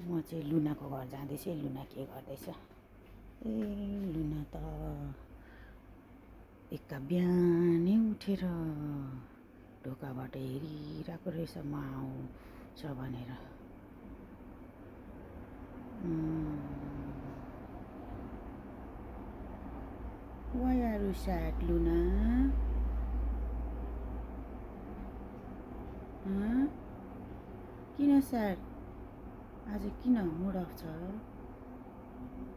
म चाहिँ लुनाको घर जाँदैछु। लुना के गर्दैछ? ए लुना त एका बिहानै उठेर ढोकाबाट हेरिरहेको रहेछ म आउँछ भनेर। Why are you sad, Luna? किन sad? आज किन मुड अफ छ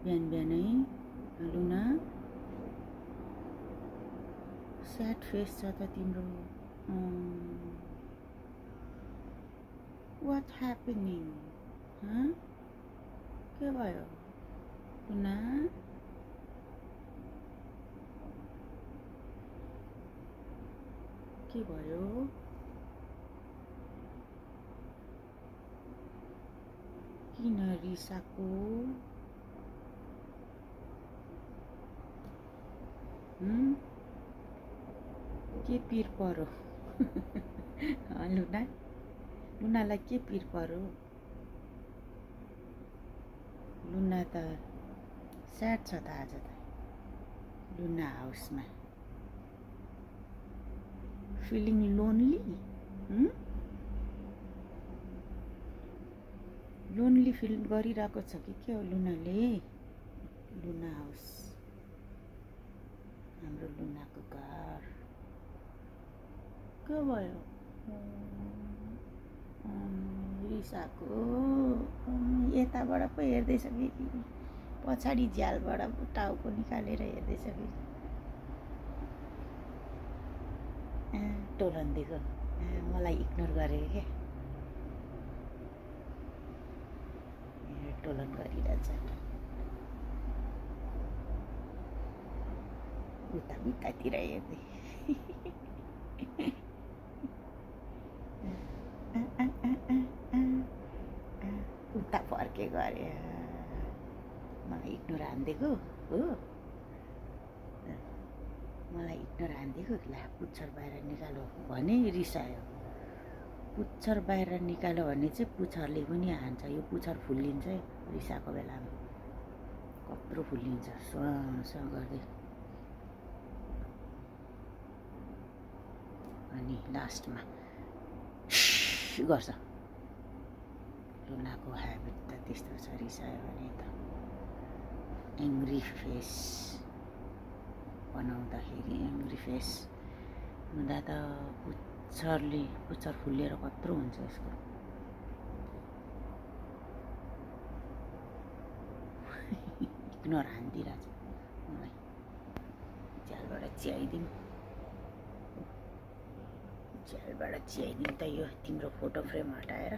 बिहान बिहानै लुना? स्याड फेस छ त तिम्रो। What happening? के भयो लुना? के भयो? किन रिसाको? के पिर पर्यो? लुना लुनालाई के पिर पर्यो? लुना त स्याड छ त आज त लुना हाउसमा। Feeling lonely? लोन्ली फिल गरिरहेको छ कि के हो लुनाले? लुना हाउस हाम्रो लुनाको घर। के भयो? रिसाको यताबाट पो हेर्दैछ कि पछाडि झ्यालबाट टाउको निकालेर हेर्दैछ कि टोलन्दिएको मलाई इग्नोर गरेको क्या। टोलन गरिरहेछ उता उतातिर हेर्दै। उता फर्केको अरे मलाई इग्नोर हान्दिएको हो। मलाई इग्नोर हान्दिएको ला पुच्छर बाहिर निकालो भने रिसायो। पुच्छर बाहिर निकाल्यो भने चाहिँ पुच्छरले पनि हान्छ। यो पुच्छर फुल्लिन्छ रिसाको बेलामा कत्रो फुल्लिन्छ स्वास्वा गर्दै। अनि लास्टमा गर्छ। लुनाको ह्याबिट त त्यस्तो छ। रिसायो भने त एङ्ग्री फेस बनाउँदाखेरि एङ्ग्री फेस हुँदा त पुच्छर फुलेर कत्रो हुन्छ यसको। इग्नोर हान्दिरहेछ मलाई। झ्यालबाट चियाइदिउँ त यो तिम्रो फोटो फ्रेम हटाएर।